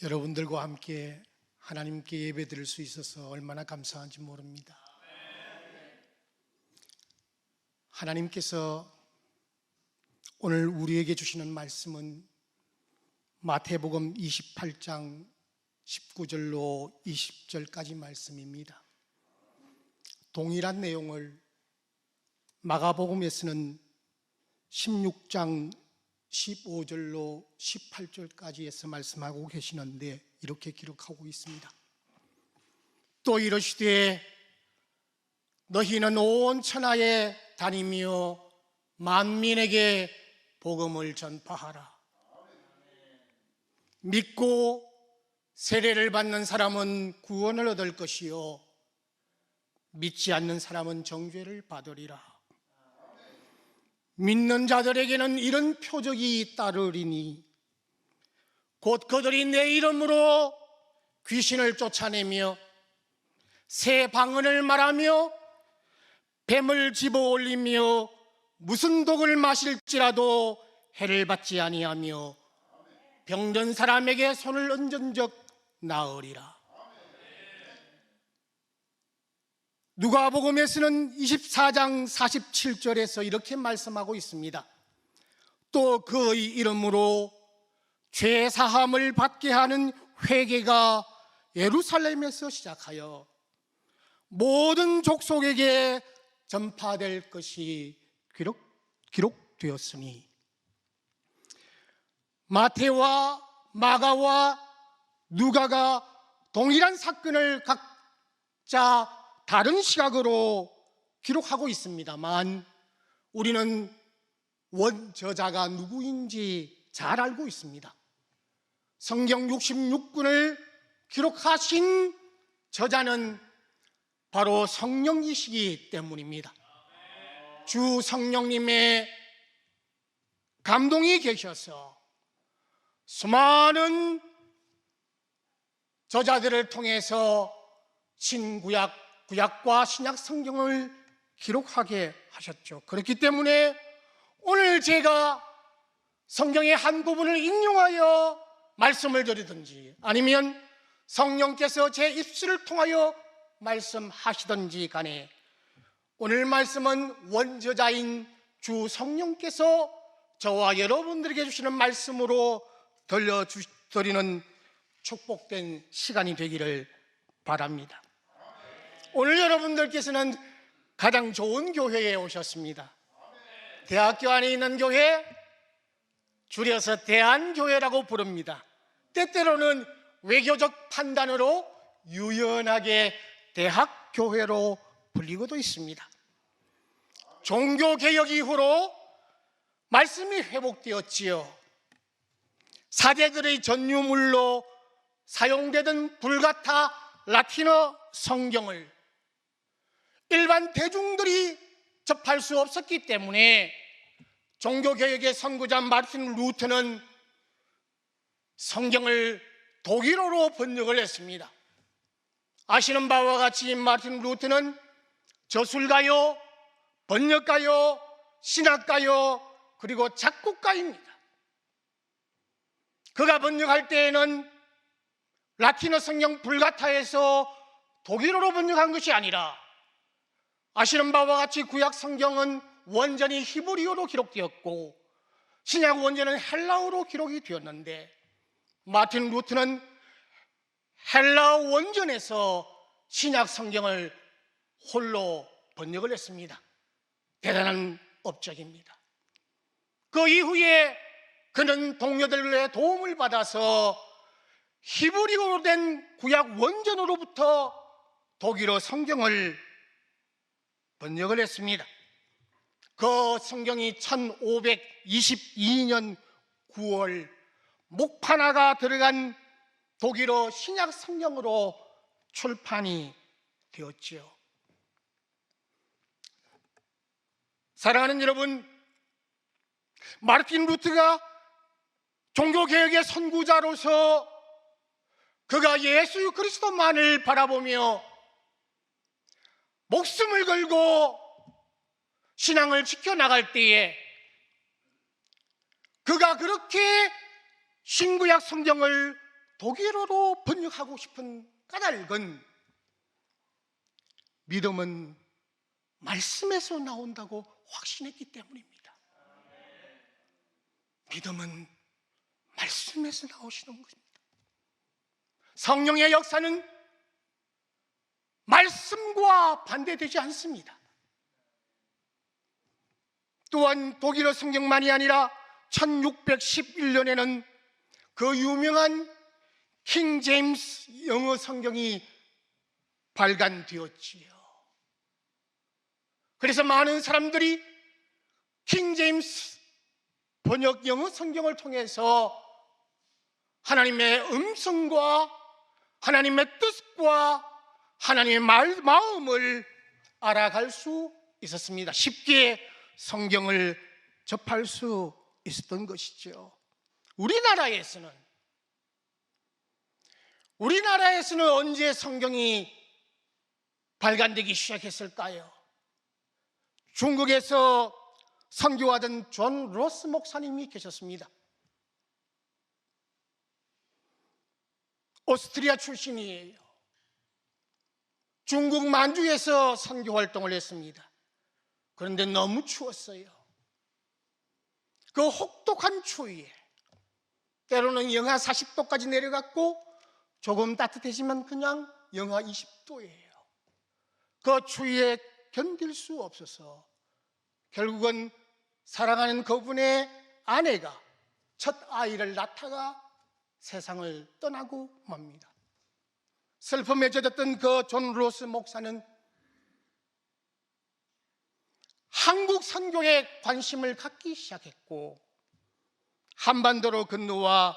여러분들과 함께 하나님께 예배드릴 수 있어서 얼마나 감사한지 모릅니다. 하나님께서 오늘 우리에게 주시는 말씀은 마태복음 28장 19절로 20절까지 말씀입니다. 동일한 내용을 마가복음에서는 16장 15절로 18절까지 해서 말씀하고 계시는데 이렇게 기록하고 있습니다. 또 이르시되 너희는 온 천하에 다니며 만민에게 복음을 전파하라. 믿고 세례를 받는 사람은 구원을 얻을 것이요 믿지 않는 사람은 정죄를 받으리라. 믿는 자들에게는 이런 표적이 따르리니 곧 그들이 내 이름으로 귀신을 쫓아내며 새 방언을 말하며 뱀을 집어올리며 무슨 독을 마실지라도 해를 받지 아니하며 병든 사람에게 손을 얹은 적 나으리라. 누가복음에서는 24장 47절에서 이렇게 말씀하고 있습니다. 또 그의 이름으로 죄 사함을 받게 하는 회개가 예루살렘에서 시작하여 모든 족속에게 전파될 것이 기록되었으니 마태와 마가와 누가가 동일한 사건을 각자 다른 시각으로 기록하고 있습니다만 우리는 원저자가 누구인지 잘 알고 있습니다. 성경 66권을 기록하신 저자는 바로 성령이시기 때문입니다. 주 성령님의 감동이 계셔서 수많은 저자들을 통해서 구약과 신약 성경을 기록하게 하셨죠. 그렇기 때문에 오늘 제가 성경의 한 부분을 인용하여 말씀을 드리든지 아니면 성령께서 제 입술을 통하여 말씀하시든지 간에 오늘 말씀은 원저자인 주 성령께서 저와 여러분들에게 주시는 말씀으로 들려드리는 축복된 시간이 되기를 바랍니다. 오늘 여러분들께서는 가장 좋은 교회에 오셨습니다. 대학교 안에 있는 교회, 줄여서 대한교회라고 부릅니다. 때때로는 외교적 판단으로 유연하게 대학교회로 불리고도 있습니다. 종교개혁 이후로 말씀이 회복되었지요. 사제들의 전유물로 사용되던 불가타 라틴어 성경을 일반 대중들이 접할 수 없었기 때문에 종교개혁의 선구자 마르틴 루터는 성경을 독일어로 번역을 했습니다. 아시는 바와 같이 마르틴 루터는 저술가요, 번역가요, 신학가요, 그리고 작곡가입니다. 그가 번역할 때에는 라틴어 성경 불가타에서 독일어로 번역한 것이 아니라 아시는 바와 같이 구약 성경은 원전이 히브리어로 기록되었고 신약 원전은 헬라어로 기록이 되었는데 마틴 루터는 헬라어 원전에서 신약 성경을 홀로 번역을 했습니다. 대단한 업적입니다. 그 이후에 그는 동료들의 도움을 받아서 히브리어로 된 구약 원전으로부터 독일어 성경을 번역을 했습니다. 그 성경이 1522년 9월 목파나가 들어간 독일어 신약 성경으로 출판이 되었지요. 사랑하는 여러분, 마르틴 루터가 종교개혁의 선구자로서 그가 예수 그리스도만을 바라보며 목숨을 걸고 신앙을 지켜나갈 때에 그가 그렇게 신구약 성경을 독일어로 번역하고 싶은 까닭은 믿음은 말씀에서 나온다고 확신했기 때문입니다. 믿음은 말씀에서 나오시는 것입니다. 성령의 역사는 말씀과 반대되지 않습니다. 또한 독일어 성경만이 아니라 1611년에는 그 유명한 킹 제임스 영어 성경이 발간되었지요. 그래서 많은 사람들이 킹 제임스 번역 영어 성경을 통해서 하나님의 음성과 하나님의 뜻과 하나님의 마음을 알아갈 수 있었습니다. 쉽게 성경을 접할 수 있었던 것이죠. 우리나라에서는 언제 성경이 발간되기 시작했을까요? 중국에서 선교하던 존 로스 목사님이 계셨습니다. 오스트리아 출신이에요. 중국 만주에서 선교 활동을 했습니다. 그런데 너무 추웠어요. 그 혹독한 추위에 때로는 영하 40도까지 내려갔고 조금 따뜻해지면 그냥 영하 20도예요. 그 추위에 견딜 수 없어서 결국은 사랑하는 그분의 아내가 첫 아이를 낳다가 세상을 떠나고 맙니다. 슬픔에 젖었던 그 존 로스 목사는 한국 선교에 관심을 갖기 시작했고 한반도로 건너와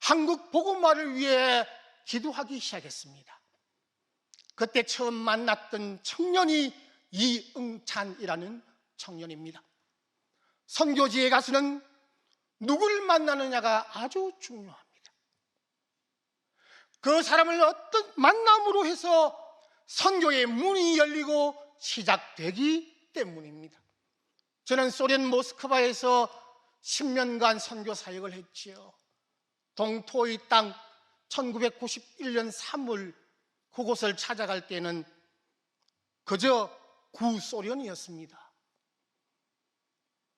한국 복음화를 위해 기도하기 시작했습니다. 그때 처음 만났던 청년이 이응찬이라는 청년입니다. 선교지에 가서는 누굴 만나느냐가 아주 중요합니다. 그 사람을 어떤 만남으로 해서 선교의 문이 열리고 시작되기 때문입니다. 저는 소련 모스크바에서 10년간 선교 사역을 했지요. 동토의 땅 1991년 3월 그곳을 찾아갈 때는 그저 구소련이었습니다.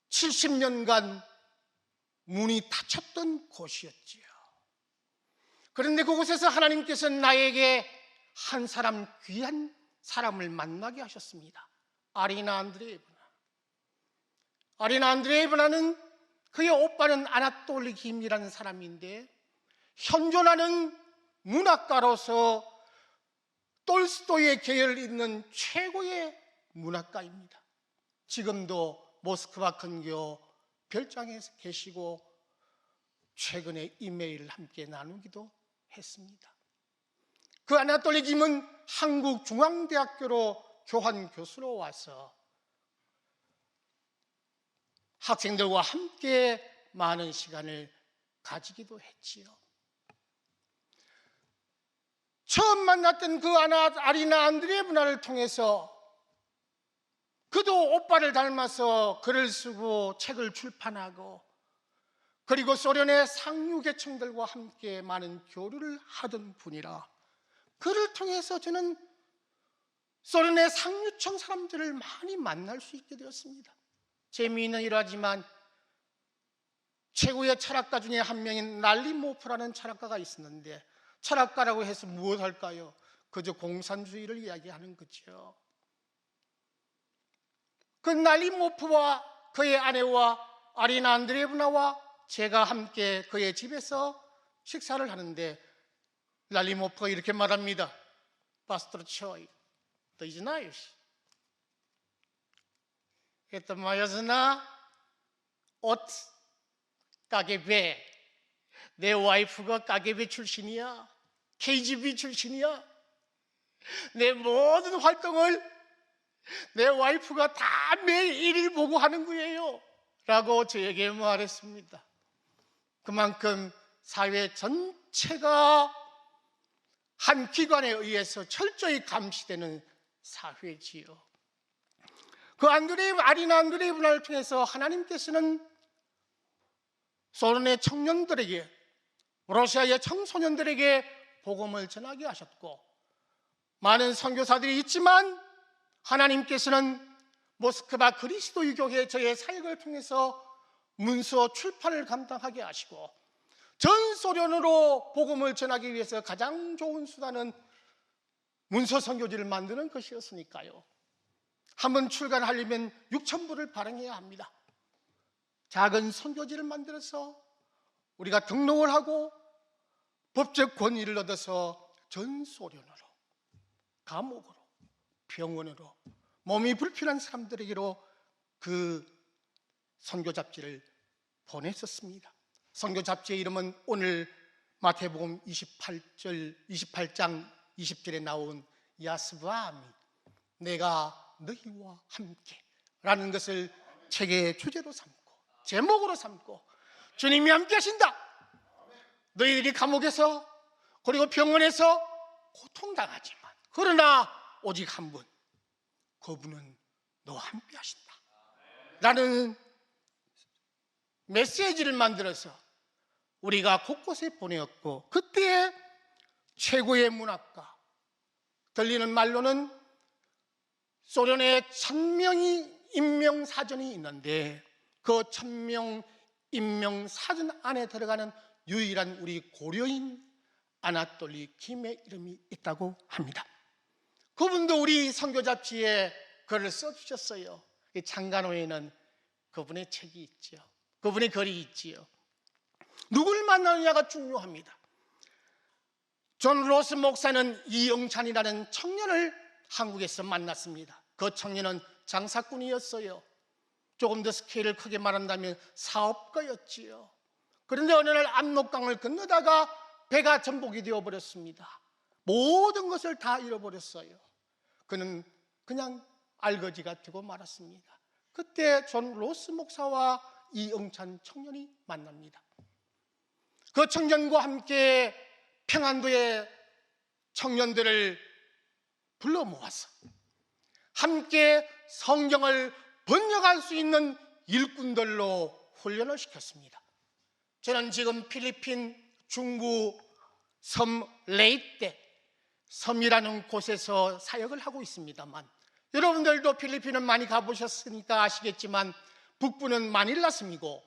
70년간 문이 닫혔던 곳이었지요. 그런데 그곳에서 하나님께서 나에게 한 사람, 귀한 사람을 만나게 하셨습니다. 아리나 안드레예브나. 아리나 안드레예브나는 그의 오빠는 아나톨리 김이라는 사람인데 현존하는 문학가로서 톨스토이의 계열을 잇는 최고의 문학가입니다. 지금도 모스크바 근교 별장에 계시고 최근에 이메일을 함께 나누기도 했습니다. 그 아나톨리 김은 한국중앙대학교로 교환 교수로 와서 학생들과 함께 많은 시간을 가지기도 했지요. 처음 만났던 그 아리나 안드레예브나를 통해서 그도 오빠를 닮아서 글을 쓰고 책을 출판하고 그리고 소련의 상류계층들과 함께 많은 교류를 하던 분이라 그를 통해서 저는 소련의 상류층 사람들을 많이 만날 수 있게 되었습니다. 재미있는 일화지만 최고의 철학가 중에 한 명인 날리모프라는 철학가가 있었는데 철학가라고 해서 무엇 할까요? 그저 공산주의를 이야기하는 거죠. 그 날리모프와 그의 아내와 아리나 안드레예브나와 제가 함께 그의 집에서 식사를 하는데 날리모프가 이렇게 말합니다. Пастор-чой, ты знаешь? Это моя жена от КГБ. 내 와이프가 KGB 출신이야. KGB 출신이야. 내 모든 활동을 내 와이프가 다 매일 일일 보고 하는 거예요. 라고 저에게 말했습니다. 그만큼 사회 전체가 한 기관에 의해서 철저히 감시되는 사회지요. 그 아리나 안드레예브나를 통해서 하나님께서는 소련의 청년들에게 러시아의 청소년들에게 복음을 전하게 하셨고, 많은 선교사들이 있지만 하나님께서는 모스크바 그리스도의 교회 저의 사역을 통해서 문서 출판을 감당하게 하시고, 전 소련으로 복음을 전하기 위해서 가장 좋은 수단은 문서 선교지를 만드는 것이었으니까요. 한번 출간하려면 6,000부를 발행해야 합니다. 작은 선교지를 만들어서 우리가 등록을 하고 법적 권위를 얻어서 전 소련으로, 감옥으로, 병원으로, 몸이 불편한 사람들에게로 그 선교 잡지를 보냈었습니다. 선교 잡지의 이름은 오늘 마태복음 28장 20절에 나온 야스바미, 내가 너희와 함께 라는 것을 책의 주제로 삼고 제목으로 삼고, 주님이 함께 하신다. 너희들이 감옥에서 그리고 병원에서 고통당하지만 그러나 오직 한 분, 그분은 너와 함께 하신다 라는 메시지를 만들어서 우리가 곳곳에 보내었고, 그때 최고의 문학가, 들리는 말로는 소련의 1000명이 임명사전이 있는데 그 1000명 임명사전 안에 들어가는 유일한 우리 고려인 아나톨리 김의 이름이 있다고 합니다. 그분도 우리 선교잡지에 글을 써주셨어요. 창간호에는 그분의 책이 있죠. 그분의 글이 있지요. 누굴 만나느냐가 중요합니다. 존 로스 목사는 이영찬이라는 청년을 한국에서 만났습니다. 그 청년은 장사꾼이었어요. 조금 더 스케일을 크게 말한다면 사업가였지요. 그런데 어느 날 압록강을 건너다가 배가 전복이 되어버렸습니다. 모든 것을 다 잃어버렸어요. 그는 그냥 알거지가 되고 말았습니다. 그때 존 로스 목사와 이영찬 청년이 만납니다. 그 청년과 함께 평안도의 청년들을 불러 모아서 함께 성경을 번역할 수 있는 일꾼들로 훈련을 시켰습니다. 저는 지금 필리핀 중부 섬 레이떼 섬이라는 곳에서 사역을 하고 있습니다만, 여러분들도 필리핀은 많이 가보셨으니까 아시겠지만 북부는 마닐라 섬이고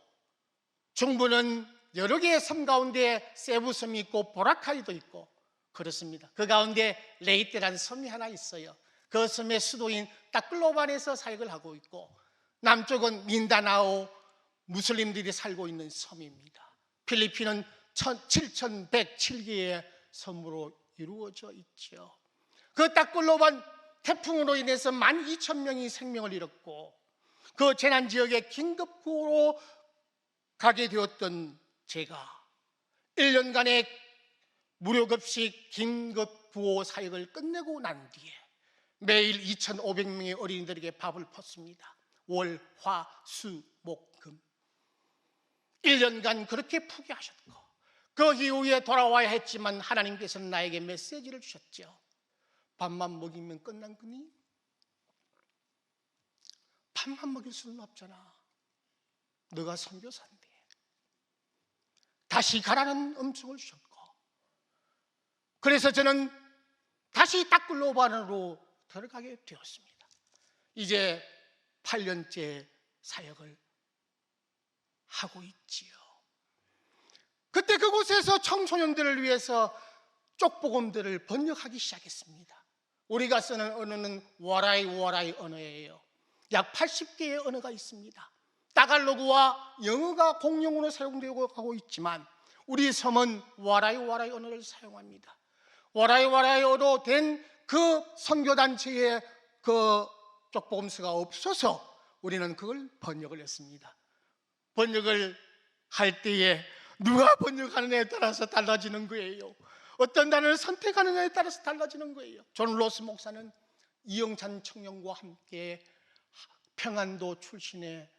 중부는 여러 개의 섬 가운데 세부 섬이 있고 보라카이도 있고 그렇습니다. 그 가운데 레이떼라는 섬이 하나 있어요. 그 섬의 수도인 타클로반에서 사역을 하고 있고, 남쪽은 민다나오 무슬림들이 살고 있는 섬입니다. 필리핀은 7,107개의 섬으로 이루어져 있죠. 그 타클로반 태풍으로 인해서 12,000명이 생명을 잃었고, 그 재난지역에 긴급구호로 가게 되었던 제가 1년간의 무료급식 긴급구호 사역을 끝내고 난 뒤에 매일 2,500명의 어린이들에게 밥을 폈습니다. 월, 화, 수, 목, 금 1년간 그렇게 푸게 하셨고, 그 이후에 돌아와야 했지만 하나님께서는 나에게 메시지를 주셨죠. 밥만 먹이면 끝난 거니? 밥만 먹일 수는 없잖아. 너가 선교사인데. 다시 가라는 음성을 주셨고, 그래서 저는 다시 타클로반으로 들어가게 되었습니다. 이제 8년째 사역을 하고 있지요. 그때 그곳에서 청소년들을 위해서 쪽복음들을 번역하기 시작했습니다. 우리가 쓰는 언어는 와라이 언어예요. 약 80개의 언어가 있습니다. 따갈로그와 영어가 공용어로 사용되고 하고 있지만 우리 섬은 와라이 언어를 사용합니다. 와라이어로 된 그 선교단체의 그 쪽복음서가 없어서 우리는 그걸 번역을 했습니다. 번역을 할 때에 누가 번역하느냐에 따라서 달라지는 거예요. 어떤 단어를 선택하느냐에 따라서 달라지는 거예요. 존 로스 목사는 이영찬 청년과 함께 평안도 출신의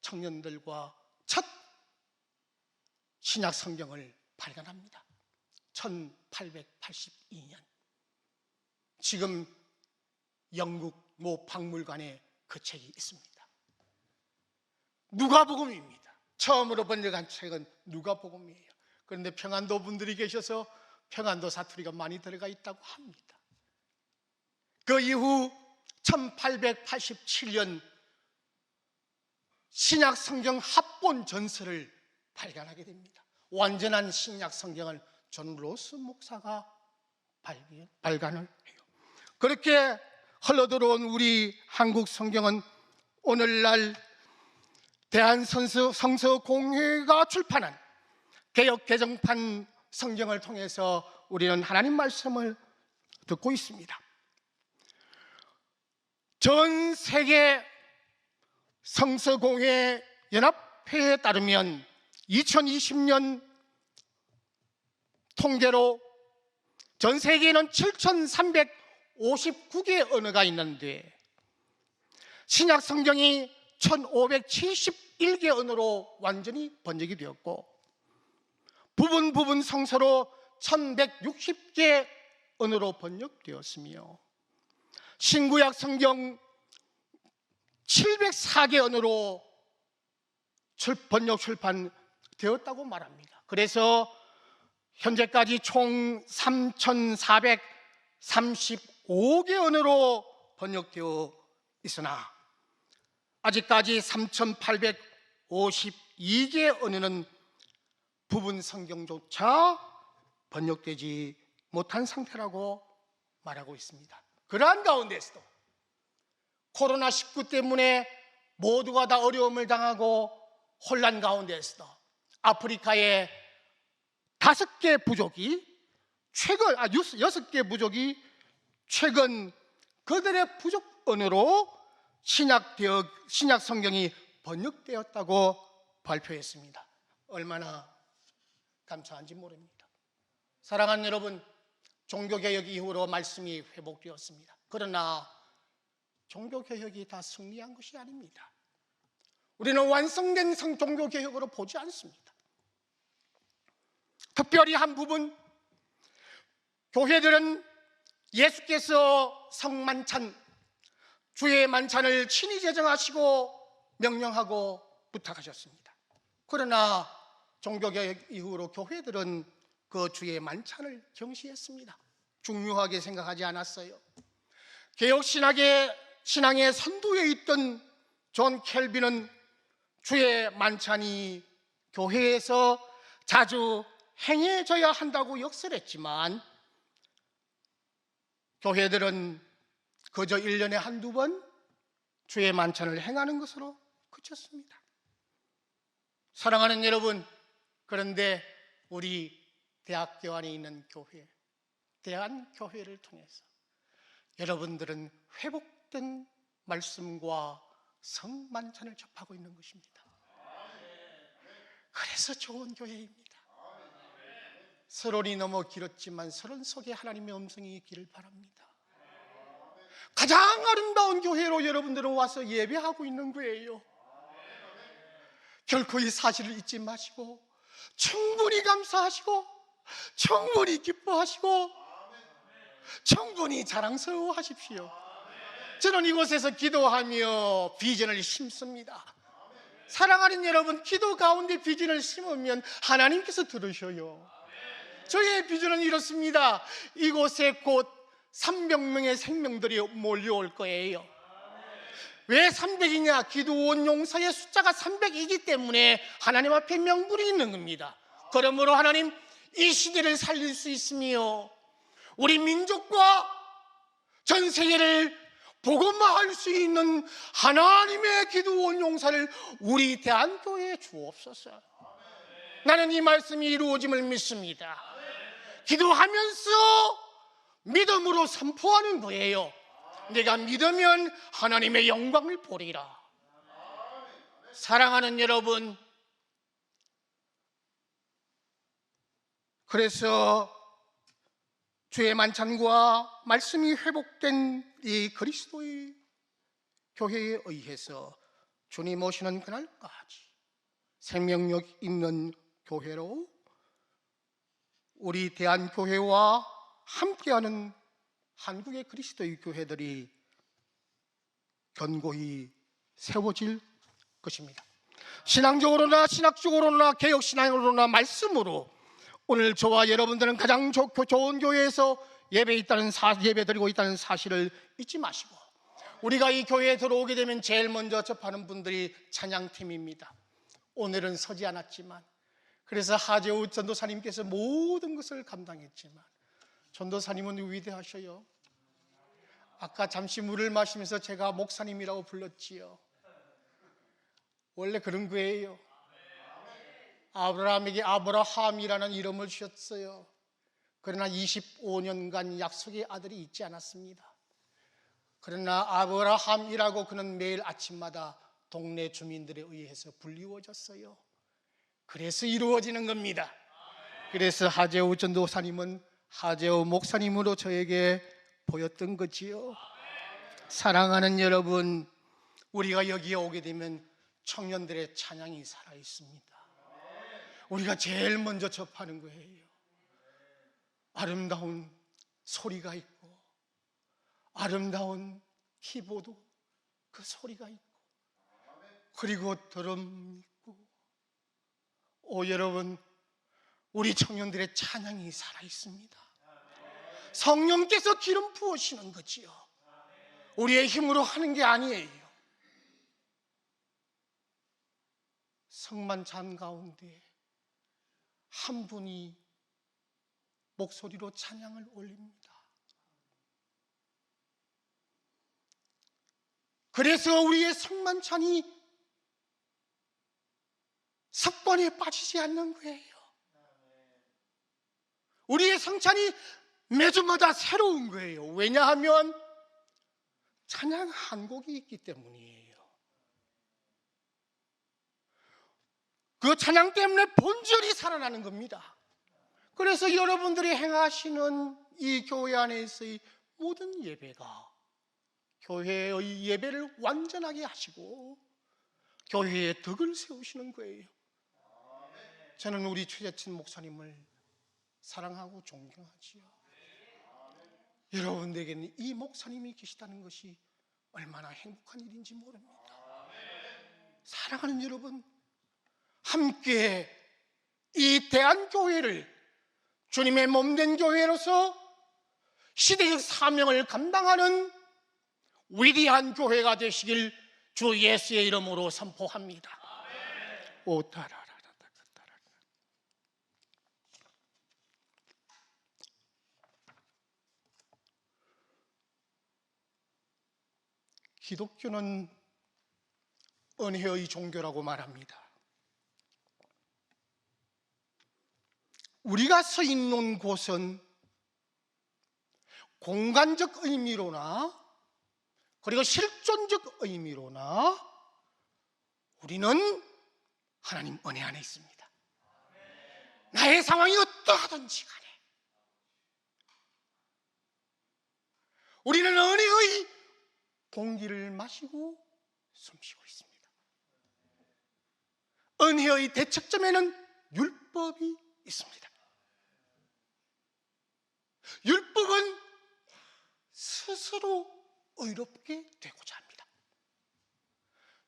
청년들과 첫 신약 성경을 발간합니다. 1882년. 지금 영국 모 박물관에 그 책이 있습니다. 누가복음입니다. 처음으로 번역한 책은 누가복음이에요. 그런데 평안도 분들이 계셔서 평안도 사투리가 많이 들어가 있다고 합니다. 그 이후 1887년 신약 성경 합본 전서를 발간하게 됩니다. 완전한 신약 성경을 존 로스 목사가 발간을 해요. 그렇게 흘러들어온 우리 한국 성경은 오늘날 대한성서공회가 출판한 개역 개정판 성경을 통해서 우리는 하나님 말씀을 듣고 있습니다. 전 세계 성서공회 연합회에 따르면 2020년 통계로 전 세계에는 7,359개의 언어가 있는데 신약 성경이 1,571개 언어로 완전히 번역이 되었고 부분 성서로 1,160개 언어로 번역되었으며 신구약 성경 704개 언어로 번역 출판되었다고 말합니다. 그래서 현재까지 총 3,435개 언어로 번역되어 있으나 아직까지 3,852개 언어는 부분 성경조차 번역되지 못한 상태라고 말하고 있습니다. 그러한 가운데서도 코로나19 때문에 모두가 다 어려움을 당하고 혼란 가운데서도 아프리카의 5개 부족이 최근 6개 부족이 최근 그들의 부족 언어로 신약 성경이 번역되었다고 발표했습니다. 얼마나 감사한지 모릅니다. 사랑하는 여러분, 종교개혁 이후로 말씀이 회복되었습니다. 그러나 종교개혁이 다 승리한 것이 아닙니다. 우리는 완성된 종교개혁으로 보지 않습니다. 특별히 한 부분, 교회들은 예수께서 성만찬, 주의 만찬을 친히 제정하시고 명령하고 부탁하셨습니다. 그러나 종교개혁 이후로 교회들은 그 주의 만찬을 경시했습니다. 중요하게 생각하지 않았어요. 개혁신앙의 선두에 있던 존 켈빈은 주의 만찬이 교회에서 자주 행해져야 한다고 역설했지만 교회들은 그저 1년에 한두 번 주의 만찬을 행하는 것으로 그쳤습니다. 사랑하는 여러분, 그런데 우리 대학교 안에 있는 교회, 대한교회를 통해서 여러분들은 회복된 말씀과 성만찬을 접하고 있는 것입니다. 그래서 좋은 교회입니다. 서론이 너무 길었지만 서론 속에 하나님의 음성이 있기를 바랍니다. 가장 아름다운 교회로 여러분들은 와서 예배하고 있는 거예요. 결코 이 사실을 잊지 마시고 충분히 감사하시고 충분히 기뻐하시고 충분히 자랑스러워하십시오. 저는 이곳에서 기도하며 비전을 심습니다. 사랑하는 여러분, 기도 가운데 비전을 심으면 하나님께서 들으셔요. 저의 비전은 이렇습니다. 이곳에 곧 300명의 생명들이 몰려올 거예요. 왜 300이냐? 기도원 용사의 숫자가 300이기 때문에 하나님 앞에 명분이 있는 겁니다. 그러므로 하나님, 이 시대를 살릴 수 있으며 우리 민족과 전 세계를 복음화할 수 있는 하나님의 기도원 용사를 우리 대한교회에 주옵소서. 나는 이 말씀이 이루어짐을 믿습니다. 기도하면서 믿음으로 선포하는 거예요. 내가 믿으면 하나님의 영광을 보리라. 사랑하는 여러분, 그래서 주의 만찬과 말씀이 회복된 이 그리스도의 교회에 의해서 주님 오시는 그날까지 생명력 있는 교회로 우리 대한교회와 함께하는 한국의 그리스도의 교회들이 견고히 세워질 것입니다. 신앙적으로나 신학적으로나 개혁신앙으로나 말씀으로 오늘 저와 여러분들은 가장 좋은 교회에서 예배 드리고 있다는 사실을 잊지 마시고, 우리가 이 교회에 들어오게 되면 제일 먼저 접하는 분들이 찬양팀입니다. 오늘은 서지 않았지만, 그래서 하재우 전도사님께서 모든 것을 감당했지만, 전도사님은 위대하셔요. 아까 잠시 물을 마시면서 제가 목사님이라고 불렀지요. 원래 그런 거예요. 아브라함에게 아브라함이라는 이름을 주셨어요. 그러나 25년간 약속의 아들이 있지 않았습니다. 그러나 아브라함이라고 그는 매일 아침마다 동네 주민들에 의해서 불리워졌어요. 그래서 이루어지는 겁니다. 그래서 하재우 전도사님은 하재우 목사님으로 저에게 보였던 거지요. 사랑하는 여러분, 우리가 여기에 오게 되면 청년들의 찬양이 살아있습니다. 우리가 제일 먼저 접하는 거예요. 아름다운 소리가 있고, 아름다운 키보드 그 소리가 있고, 그리고 드럼 있고, 여러분, 우리 청년들의 찬양이 살아있습니다. 성령께서 기름 부으시는 거지요. 우리의 힘으로 하는 게 아니에요. 성만찬 가운데 한 분이 목소리로 찬양을 올립니다. 그래서 우리의 성만찬이 습관에 빠지지 않는 거예요. 우리의 성찬이 매주마다 새로운 거예요. 왜냐하면 찬양 한 곡이 있기 때문이에요. 그 찬양 때문에 본질이 살아나는 겁니다. 그래서 여러분들이 행하시는 이 교회 안에서의 모든 예배가 교회의 예배를 완전하게 하시고 교회의 덕을 세우시는 거예요. 저는 우리 최재천 목사님을 사랑하고 존경하지요. 여러분들에게는 이 목사님이 계시다는 것이 얼마나 행복한 일인지 모릅니다. 사랑하는 여러분, 함께 이 대한교회를 주님의 몸된 교회로서 시대적 사명을 감당하는 위대한 교회가 되시길 주 예수의 이름으로 선포합니다. 기독교는 은혜의 종교라고 말합니다. 우리가 서 있는 곳은 공간적 의미로나 그리고 실존적 의미로나 우리는 하나님 은혜 안에 있습니다. 나의 상황이 어떠하든지 간에 우리는 은혜의 공기를 마시고 숨쉬고 있습니다. 은혜의 대척점에는 율법이 있습니다. 율법은 스스로 의롭게 되고자 합니다.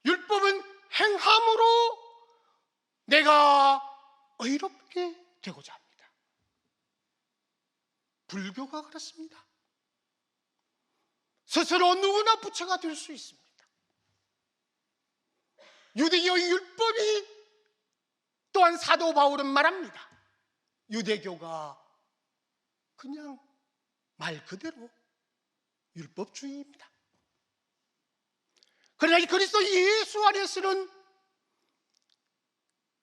율법은 행함으로 내가 의롭게 되고자 합니다. 불교가 그렇습니다. 스스로 누구나 부처가 될 수 있습니다. 유대교의 율법이 또한 사도 바울은 말합니다. 유대교가 그냥 말 그대로 율법주의입니다. 그러나 그리스도 예수 안에서는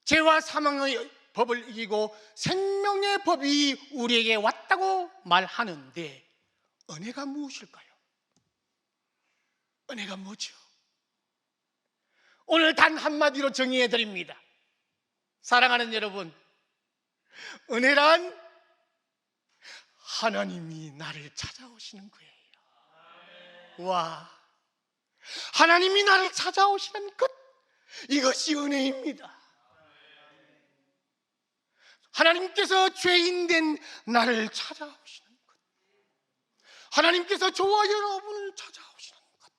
죄와 사망의 법을 이기고 생명의 법이 우리에게 왔다고 말하는데 은혜가 무엇일까요? 은혜가 뭐죠? 오늘 단 한마디로 정의해 드립니다. 사랑하는 여러분, 은혜란 하나님이 나를 찾아오시는 거예요. 와, 하나님이 나를 찾아오시는 것, 이것이 은혜입니다. 하나님께서 죄인된 나를 찾아오시는 것, 하나님께서 저와 여러분을 찾아오시는 것,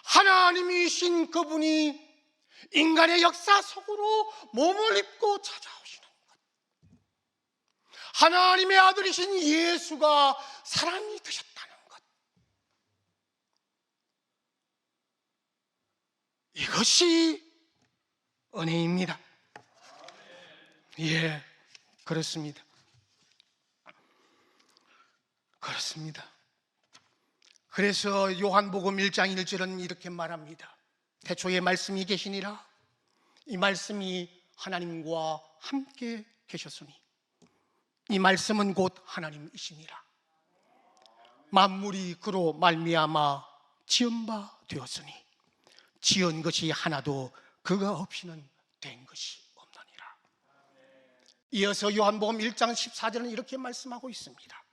하나님이신 그분이 인간의 역사 속으로 몸을 입고 찾아오시는 것, 하나님의 아들이신 예수가 사람이 되셨다는 것, 이것이 은혜입니다. 예, 그렇습니다. 그렇습니다. 그래서 요한복음 1장 1절은 이렇게 말합니다. 태초에 말씀이 계시니라. 이 말씀이 하나님과 함께 계셨으니 이 말씀은 곧 하나님이시니라. 만물이 그로 말미암아 지은 바 되었으니 지은 것이 하나도 그가 없이는 된 것이 없느니라. 이어서 요한복음 1장 14절은 이렇게 말씀하고 있습니다.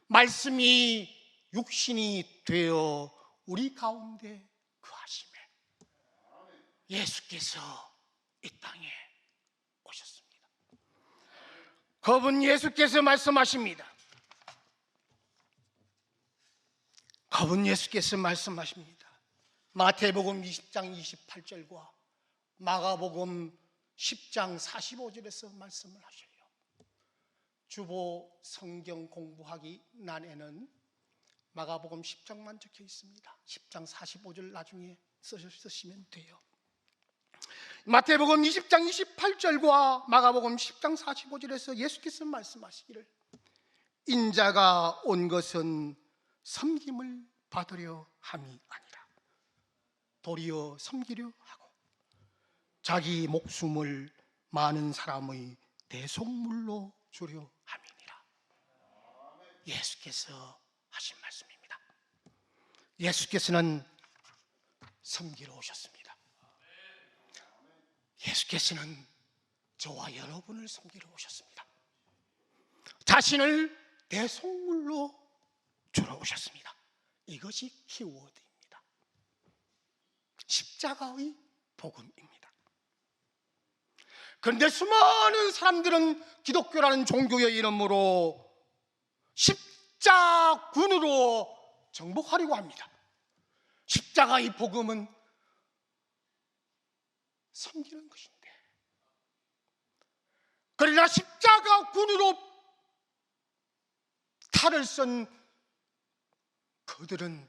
말씀이 육신이 되어 우리 가운데 거하시매 예수께서 이 땅에 오셨습니다. 그분 예수께서 말씀하십니다. 그분 예수께서 말씀하십니다. 마태복음 20장 28절과 마가복음 10장 45절에서 말씀을 하셔요. 주보 성경 공부하기 난에는 마가복음 10장만 적혀 있습니다. 10장 45절 나중에 쓰시면 돼요. 마태복음 20장 28절과 마가복음 10장 45절에서 예수께서 말씀하시기를 인자가 온 것은 섬김을 받으려 함이 아니라 도리어 섬기려 하고 자기 목숨을 많은 사람의 대속물로 주려 함이니라. 예수께서 하신 말씀입니다. 예수께서는 섬기러 오셨습니다. 예수께서는 저와 여러분을 섬기러 오셨습니다. 자신을 대속물로 주러 오셨습니다. 이것이 키워드입니다. 십자가의 복음입니다. 그런데 수많은 사람들은 기독교라는 종교의 이름으로 십자군으로 정복하려고 합니다. 십자가의 복음은 섬기는 것인데, 그러나 십자가군으로 탈을 쓴 그들은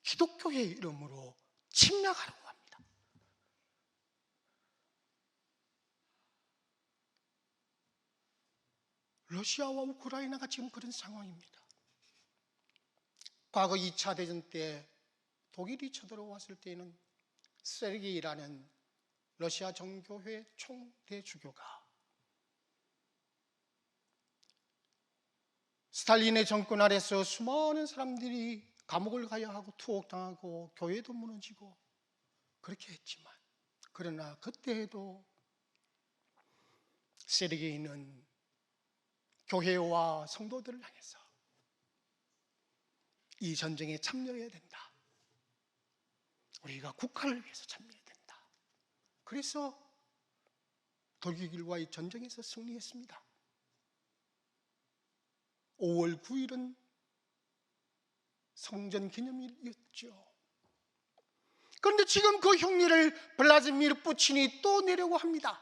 기독교의 이름으로 침략하려고 합니다. 러시아와 우크라이나가 지금 그런 상황입니다. 과거 2차 대전 때 독일이 쳐들어왔을 때에는 세르게이라는 러시아 정교회 총대주교가 스탈린의 정권 아래서 수많은 사람들이 감옥을 가야 하고 투옥당하고 교회도 무너지고 그렇게 했지만, 그러나 그때에도 세르게이는 교회와 성도들을 향해서 이 전쟁에 참여해야 된다. 우리가 국가를 위해서 참여해야 된다. 그래서 독일과의 전쟁에서 승리했습니다. 5월 9일은 성전 기념일이었죠. 그런데 지금 그 흉리를 블라디미르 푸틴이 또 내려고 합니다.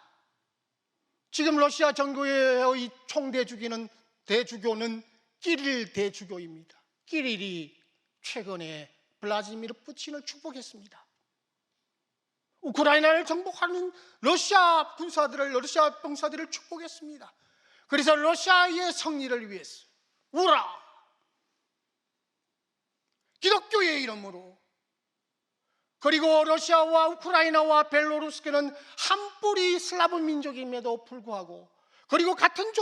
지금 러시아 정교회의 총대주교는 끼릴 대주교입니다. 끼릴이 최근에 블라디미르 푸틴을 축복했습니다. 우크라이나를 정복하는 러시아 병사들을 축복했습니다. 그래서 러시아의 승리를 위해서 우라! 기독교의 이름으로, 그리고 러시아와 우크라이나와 벨로루스계는 한 뿌리 슬라브 민족임에도 불구하고, 그리고 같은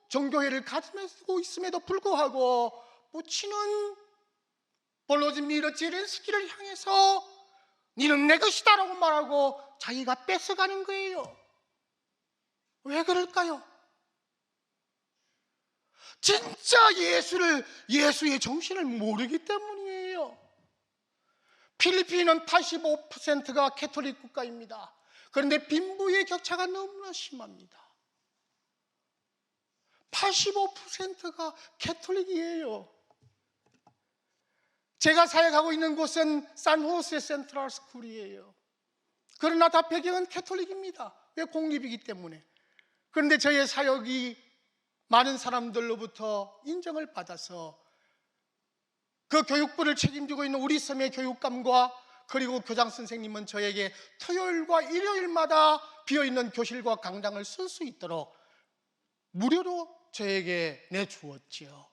정교회를 가지고 있음에도 불구하고 푸틴은 볼로디미르 제렌스키를 향해서 니는 내 것이다라고 말하고 자기가 뺏어가는 거예요. 왜 그럴까요? 진짜 예수의 정신을 모르기 때문이에요. 필리핀은 85%가 캐톨릭 국가입니다. 그런데 빈부의 격차가 너무나 심합니다. 85%가 캐톨릭이에요. 제가 사역하고 있는 곳은 산호세 센트럴 스쿨이에요. 그러나 다 배경은 캐톨릭입니다. 왜? 공립이기 때문에. 그런데 저의 사역이 많은 사람들로부터 인정을 받아서 그 교육부를 책임지고 있는 우리 섬의 교육감과 그리고 교장 선생님은 저에게 토요일과 일요일마다 비어있는 교실과 강당을 쓸 수 있도록 무료로 저에게 내주었지요.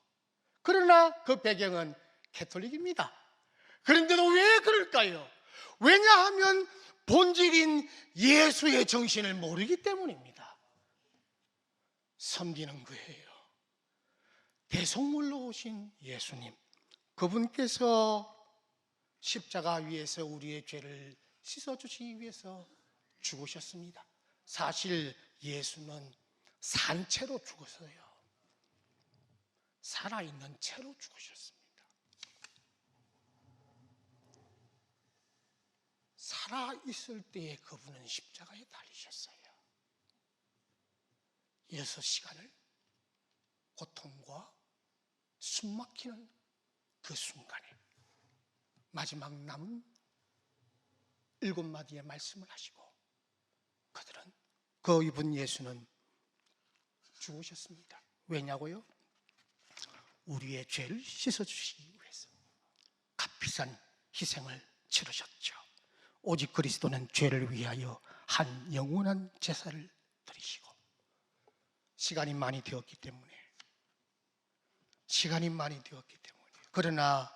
그러나 그 배경은 캐톨릭입니다. 그런데도 왜 그럴까요? 왜냐하면 본질인 예수의 정신을 모르기 때문입니다. 섬기는 거예요. 대속물로 오신 예수님, 그분께서 십자가 위에서 우리의 죄를 씻어주시기 위해서 죽으셨습니다. 사실 예수는 산 채로 죽었어요. 살아있는 채로 죽으셨습니다. 살아있을 때에 그분은 십자가에 달리셨어요. 6시간을 고통과 숨막히는 그 순간에 마지막 남은 7마디의 말씀을 하시고 그들은 이분 예수는 죽으셨습니다. 왜냐고요? 우리의 죄를 씻어주시기 위해서 값비싼 희생을 치르셨죠. 오직 그리스도는 죄를 위하여 한 영원한 제사를 드리시고 시간이 많이 되었기 때문에 그러나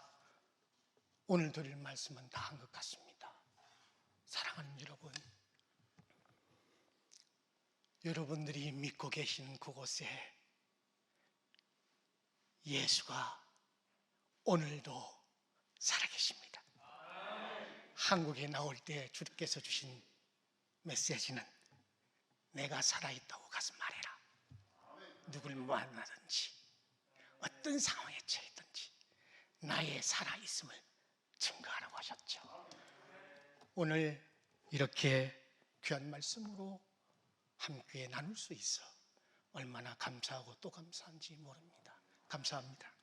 오늘 드릴 말씀은 다 한 것 같습니다. 사랑하는 여러분, 여러분들이 믿고 계신 그곳에 예수가 오늘도 살아계십니다. 한국에 나올 때 주께서 주신 메시지는 내가 살아있다고 가서 말해라. 누굴 만나든지 어떤 상황에 처했든지 나의 살아있음을 증거하라고 하셨죠. 오늘 이렇게 귀한 말씀으로 함께 나눌 수 있어 얼마나 감사하고 또 감사한지 모릅니다. 감사합니다.